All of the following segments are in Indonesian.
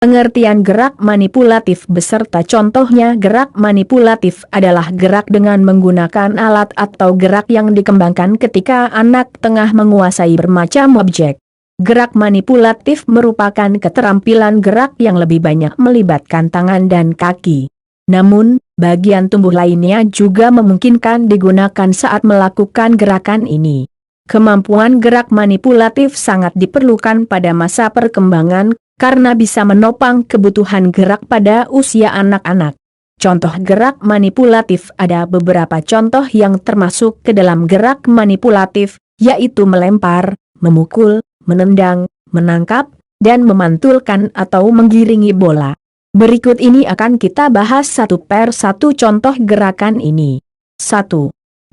Pengertian gerak manipulatif beserta contohnya. Gerak manipulatif adalah gerak dengan menggunakan alat atau gerak yang dikembangkan ketika anak tengah menguasai bermacam objek. Gerak manipulatif merupakan keterampilan gerak yang lebih banyak melibatkan tangan dan kaki. Namun, bagian tubuh lainnya juga memungkinkan digunakan saat melakukan gerakan ini. Kemampuan gerak manipulatif sangat diperlukan pada masa perkembangan, karena bisa menopang kebutuhan gerak pada usia anak-anak. Contoh gerak manipulatif: ada beberapa contoh yang termasuk ke dalam gerak manipulatif, yaitu melempar, memukul, menendang, menangkap, dan memantulkan atau menggiringi bola. Berikut ini akan kita bahas satu per satu contoh gerakan ini. 1.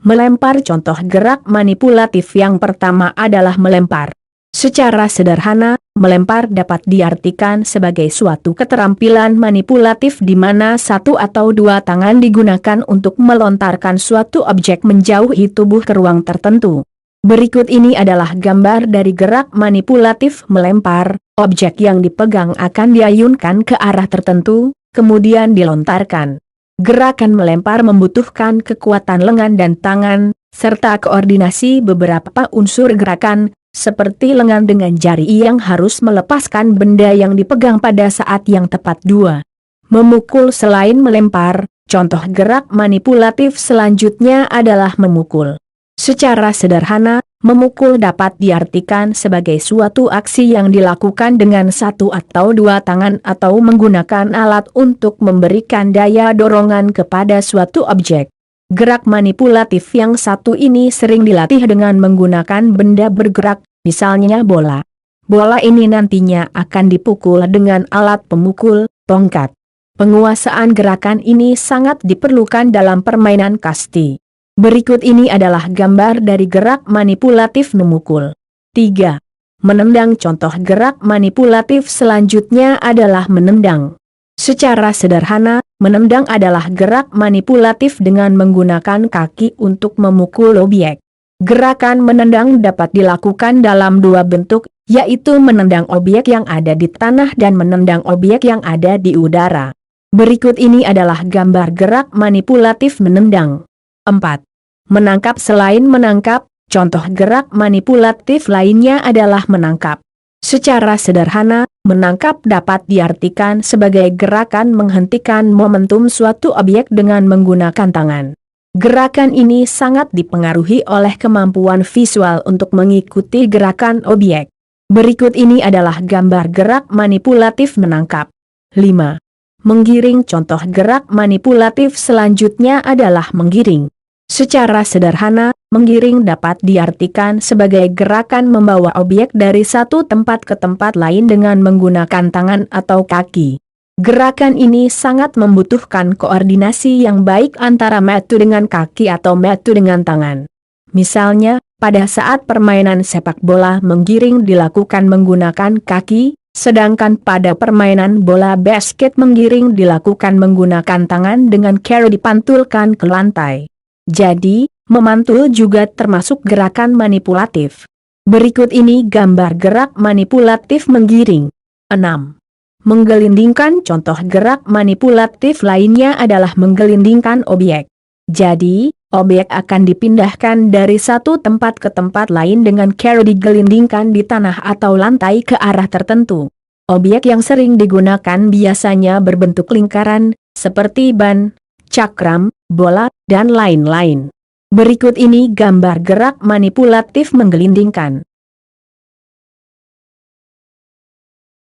Melempar. Contoh gerak manipulatif yang pertama adalah melempar. Secara sederhana, melempar dapat diartikan sebagai suatu keterampilan manipulatif di mana satu atau dua tangan digunakan untuk melontarkan suatu objek menjauhi tubuh ke ruang tertentu. Berikut ini adalah gambar dari gerak manipulatif melempar. Objek yang dipegang akan diayunkan ke arah tertentu, kemudian dilontarkan. Gerakan melempar membutuhkan kekuatan lengan dan tangan, serta koordinasi beberapa unsur gerakan, seperti lengan dengan jari yang harus melepaskan benda yang dipegang pada saat yang tepat. 2. Memukul. Selain melempar, contoh gerak manipulatif selanjutnya adalah memukul. Secara sederhana, memukul dapat diartikan sebagai suatu aksi yang dilakukan dengan satu atau dua tangan atau menggunakan alat untuk memberikan daya dorongan kepada suatu objek. Gerak manipulatif yang satu ini sering dilatih dengan menggunakan benda bergerak, misalnya bola. Bola ini nantinya akan dipukul dengan alat pemukul, tongkat. Penguasaan gerakan ini sangat diperlukan dalam permainan kasti. Berikut ini adalah gambar dari gerak manipulatif memukul. 3. Menendang. Contoh gerak manipulatif selanjutnya adalah menendang. Secara sederhana, menendang adalah gerak manipulatif dengan menggunakan kaki untuk memukul objek. Gerakan menendang dapat dilakukan dalam dua bentuk, yaitu menendang objek yang ada di tanah dan menendang objek yang ada di udara. Berikut ini adalah gambar gerak manipulatif menendang. 4. Menangkap. Selain menangkap, contoh gerak manipulatif lainnya adalah menangkap. Secara sederhana, menangkap dapat diartikan sebagai gerakan menghentikan momentum suatu objek dengan menggunakan tangan. Gerakan ini sangat dipengaruhi oleh kemampuan visual untuk mengikuti gerakan objek. Berikut ini adalah gambar gerak manipulatif menangkap. 5. Menggiring. Contoh gerak manipulatif selanjutnya adalah menggiring. Secara sederhana, menggiring dapat diartikan sebagai gerakan membawa objek dari satu tempat ke tempat lain dengan menggunakan tangan atau kaki. Gerakan ini sangat membutuhkan koordinasi yang baik antara mata dengan kaki atau mata dengan tangan. Misalnya, pada saat permainan sepak bola menggiring dilakukan menggunakan kaki, sedangkan pada permainan bola basket menggiring dilakukan menggunakan tangan dengan cara dipantulkan ke lantai. Jadi, memantul juga termasuk gerakan manipulatif. Berikut ini gambar gerak manipulatif menggiring. 6. Menggelindingkan. Contoh gerak manipulatif lainnya adalah menggelindingkan objek. Jadi, objek akan dipindahkan dari satu tempat ke tempat lain dengan cara digelindingkan di tanah atau lantai ke arah tertentu. Objek yang sering digunakan biasanya berbentuk lingkaran, seperti ban, cakram, bola, dan lain-lain. Berikut ini gambar gerak manipulatif menggelindingkan.